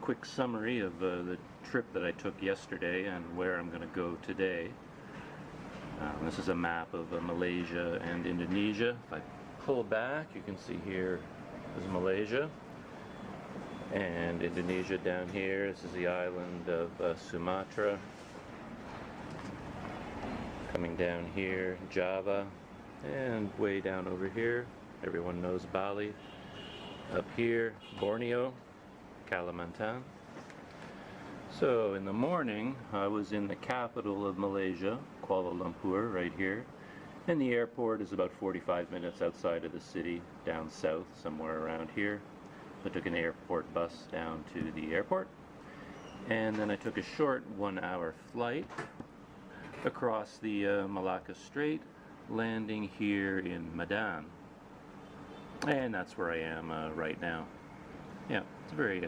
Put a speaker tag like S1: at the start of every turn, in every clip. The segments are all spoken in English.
S1: quick summary of the trip that I took yesterday and where I'm going to go today. This is a map of Malaysia and Indonesia. If I pull back, you can see here is Malaysia, and Indonesia down here. This is the island of Sumatra. Coming down here, Java, and way down over here, everyone knows Bali. Up here, Borneo, Kalimantan. So in the morning, I was in the capital of Malaysia, Kuala Lumpur, right here. And the airport is about 45 minutes outside of the city, down south, somewhere around here. I took an airport bus down to the airport. And then I took a short 1-hour flight across the Malacca Strait, landing here in Medan. And that's where I am right now. Yeah, it's very,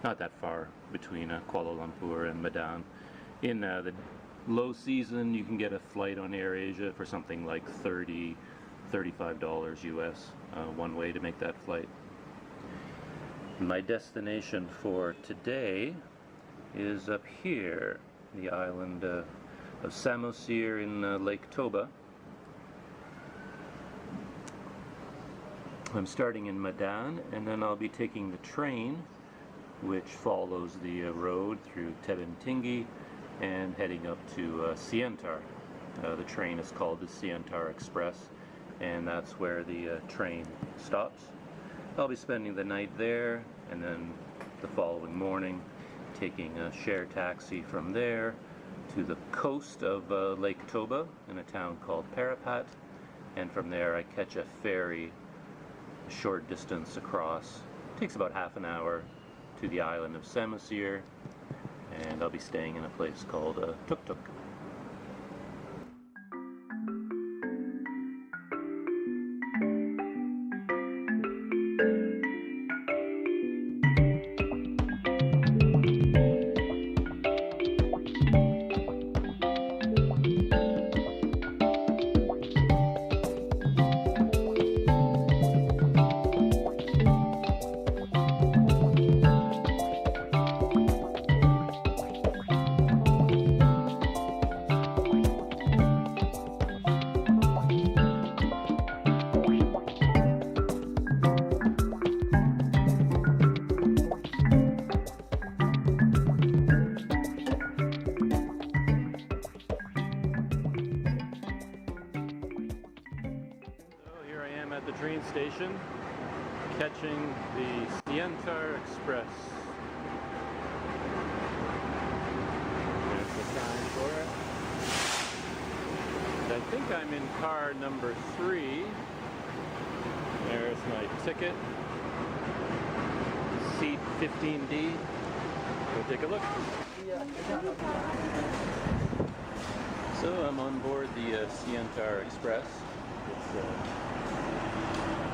S1: not that far between Kuala Lumpur and Medan. In the low season, you can get a flight on AirAsia for something like $35 US, one way to make that flight. My destination for today is up here, the island of Samosir in Lake Toba. I'm starting in Medan, and then I'll be taking the train, which follows the road through Tebing Tinggi and heading up to Siantar. The train is called the Siantar Express, and that's where the train stops. I'll be spending the night there, and then the following morning taking a share taxi from there to the coast of Lake Toba in a town called Parapat, and from there I catch a ferry a short distance across. It takes about half an hour to the island of Samosir, and I'll be staying in a place called Tuk Tuk. At the train station, catching the Siantar Express. There's the sign for it. And I think I'm in car number 3. There's my ticket. Seat 15D. We'll take a look. So I'm on board the Siantar Express.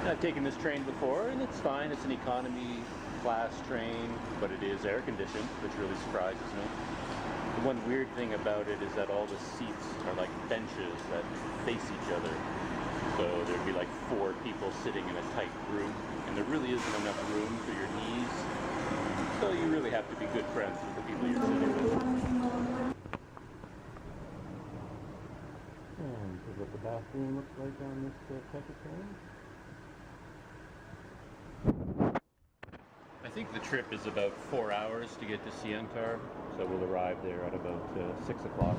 S1: I've taken this train before, and it's fine. It's an economy class train, but it is air conditioned, which really surprises me. The one weird thing about it is that all the seats are like benches that face each other. So there'd be like 4 people sitting in a tight room, and there really isn't enough room for your knees. So you really have to be good friends with the people you're sitting with. And this is what the bathroom looks like on this type of train. I think the trip is about 4 hours to get to Siantar, so we'll arrive there at about 6 o'clock.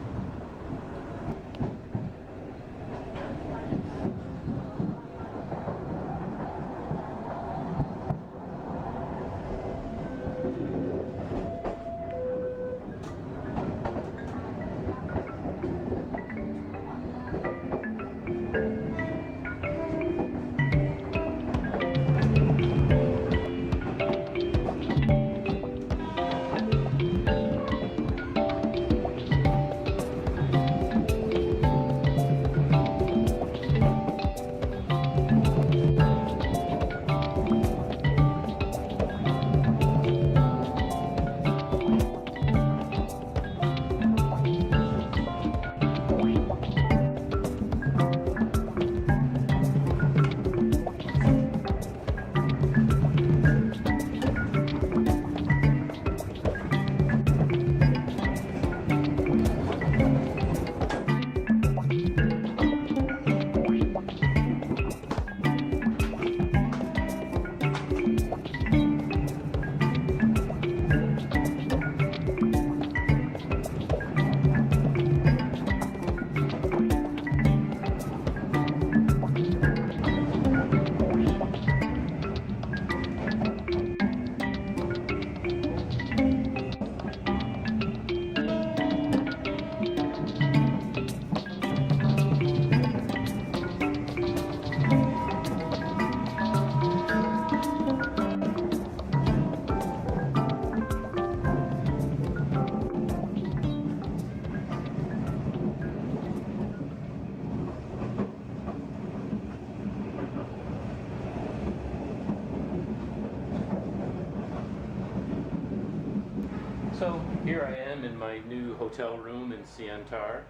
S1: So here I am in my new hotel room in Siantar.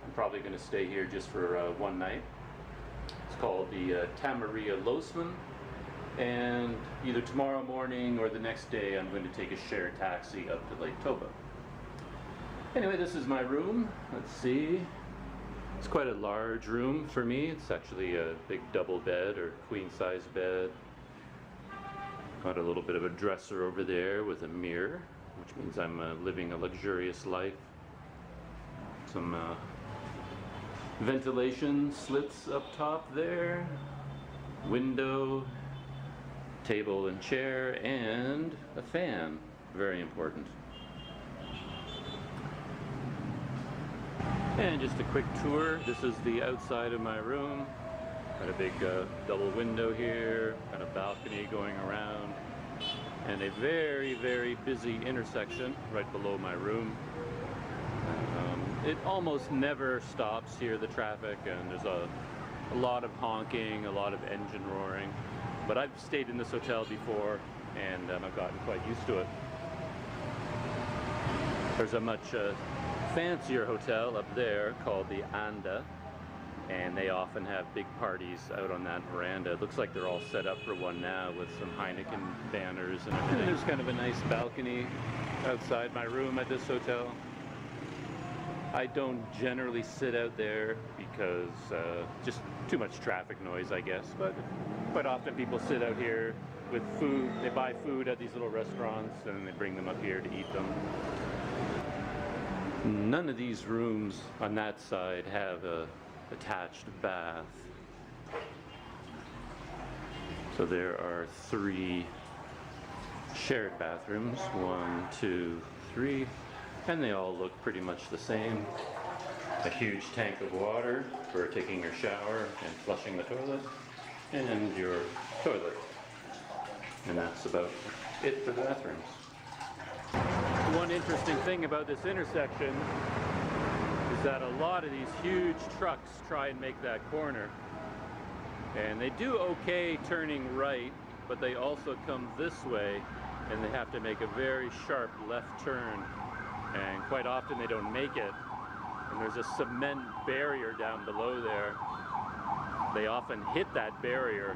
S1: I'm probably going to stay here just for one night. It's called the Tamaria Losman, and either tomorrow morning or the next day I'm going to take a shared taxi up to Lake Toba. Anyway, this is my room. Let's see. It's quite a large room for me. It's actually a big double bed or queen size bed. Got a little bit of a dresser over there with a mirror, which means I'm living a luxurious life. Some ventilation slits up top there, window, table and chair, and a fan. Very important. And just a quick tour. This is the outside of my room. Got a big double window here, got a balcony going around, and a very, very busy intersection right below my room. It almost never stops here, the traffic, and there's a lot of honking, a lot of engine roaring. But I've stayed in this hotel before, and I've gotten quite used to it. There's a much fancier hotel up there called the Anda, and they often have big parties out on that veranda. It looks like they're all set up for one now with some Heineken banners and everything. There's kind of a nice balcony outside my room at this hotel. I don't generally sit out there because just too much traffic noise, I guess, but quite often people sit out here with food. They buy food at these little restaurants and they bring them up here to eat them. None of these rooms on that side have a attached bath. So there are 3 shared bathrooms, 1, 2, 3, and they all look pretty much the same. A huge tank of water for taking your shower and flushing the toilet, and your toilet. And that's about it for the bathrooms. One interesting thing about this intersection is that a lot of these huge trucks try and make that corner. And they do okay turning right, but they also come this way and they have to make a very sharp left turn. And quite often they don't make it. And there's a cement barrier down below there. They often hit that barrier,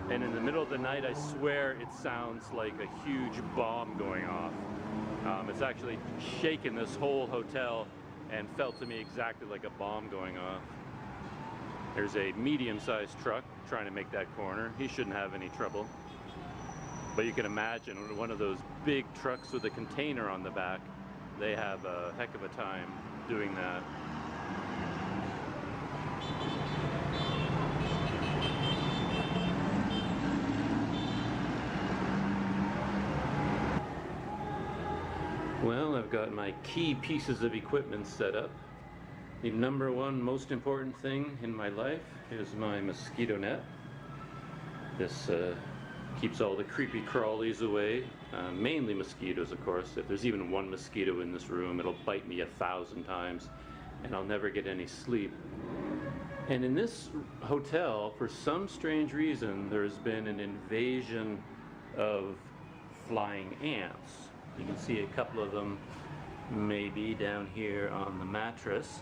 S1: and in the middle of the night, I swear it sounds like a huge bomb going off. It's actually shaken this whole hotel and felt to me exactly like a bomb going off. There's a medium-sized truck trying to make that corner. He shouldn't have any trouble. But you can imagine one of those big trucks with a container on the back, they have a heck of a time doing that. Well, I've got my key pieces of equipment set up. The number one most important thing in my life is my mosquito net. This keeps all the creepy crawlies away, mainly mosquitoes, of course. If there's even one mosquito in this room, it'll bite me 1,000 times and I'll never get any sleep. And in this hotel, for some strange reason, there's been an invasion of flying ants. You can see a couple of them maybe down here on the mattress.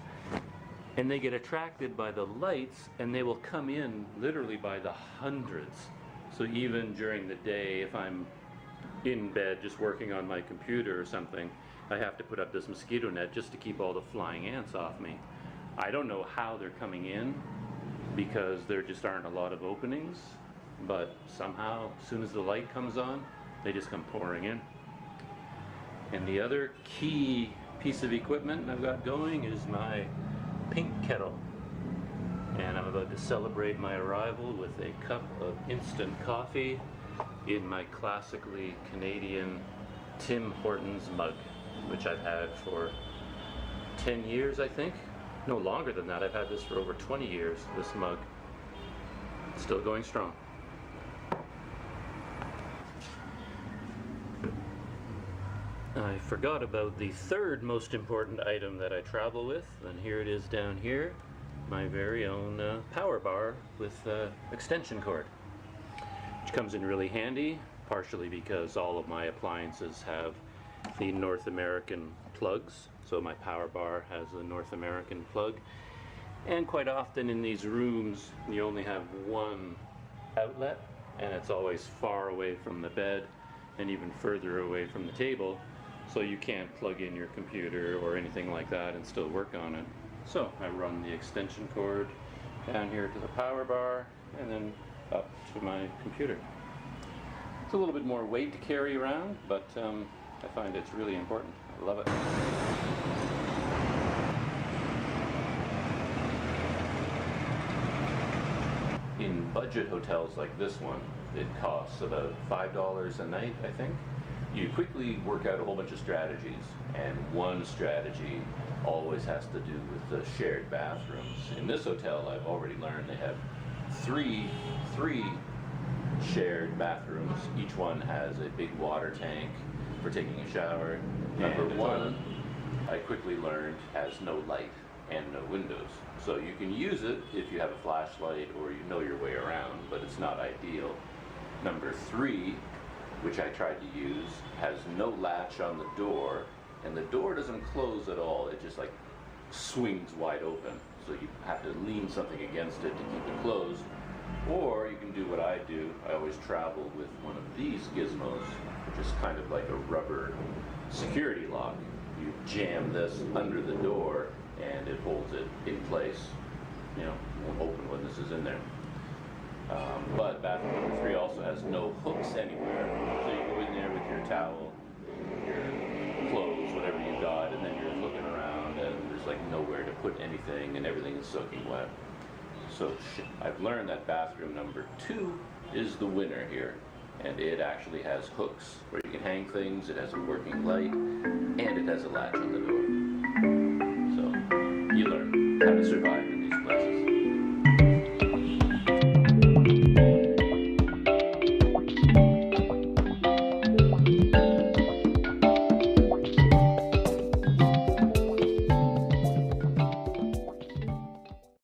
S1: And they get attracted by the lights and they will come in literally by the hundreds. So even during the day, if I'm in bed just working on my computer or something, I have to put up this mosquito net just to keep all the flying ants off me. I don't know how they're coming in because there just aren't a lot of openings, but somehow as soon as the light comes on, they just come pouring in. And the other key piece of equipment I've got going is my pink kettle. And I'm about to celebrate my arrival with a cup of instant coffee in my classically Canadian Tim Hortons mug, which I've had for 10 years, I think. No longer than that. I've had this for over 20 years, this mug. Still going strong. I forgot about the third most important item that I travel with, and here it is down here, my very own power bar with extension cord, which comes in really handy, partially because all of my appliances have the North American plugs. So my power bar has a North American plug. And quite often in these rooms, you only have one outlet, and it's always far away from the bed and even further away from the table. So you can't plug in your computer or anything like that and still work on it. So I run the extension cord down here to the power bar and then up to my computer. It's a little bit more weight to carry around, but I find it's really important. I love it. In budget hotels like this one, it costs about $5 a night, I think. You quickly work out a whole bunch of strategies, and one strategy always has to do with the shared bathrooms. In this hotel, I've already learned they have three shared bathrooms. Each one has a big water tank for taking a shower. Number one, I quickly learned, has no light and no windows. So you can use it if you have a flashlight or you know your way around, but it's not ideal. Number three, which I tried to use, has no latch on the door, and the door doesn't close at all. It just like swings wide open. So you have to lean something against it to keep it closed. Or you can do what I do. I always travel with one of these gizmos, which is kind of like a rubber security lock. You jam this under the door and it holds it in place. You know, won't open when this is in there. But bathroom number three also has no hooks anywhere. So you go in there with your towel, your clothes, whatever you got, and then you're looking around and there's like nowhere to put anything and everything is soaking wet. So I've learned that bathroom number two is the winner here. And it actually has hooks where you can hang things, it has a working light, and it has a latch on the door. So you learn how to survive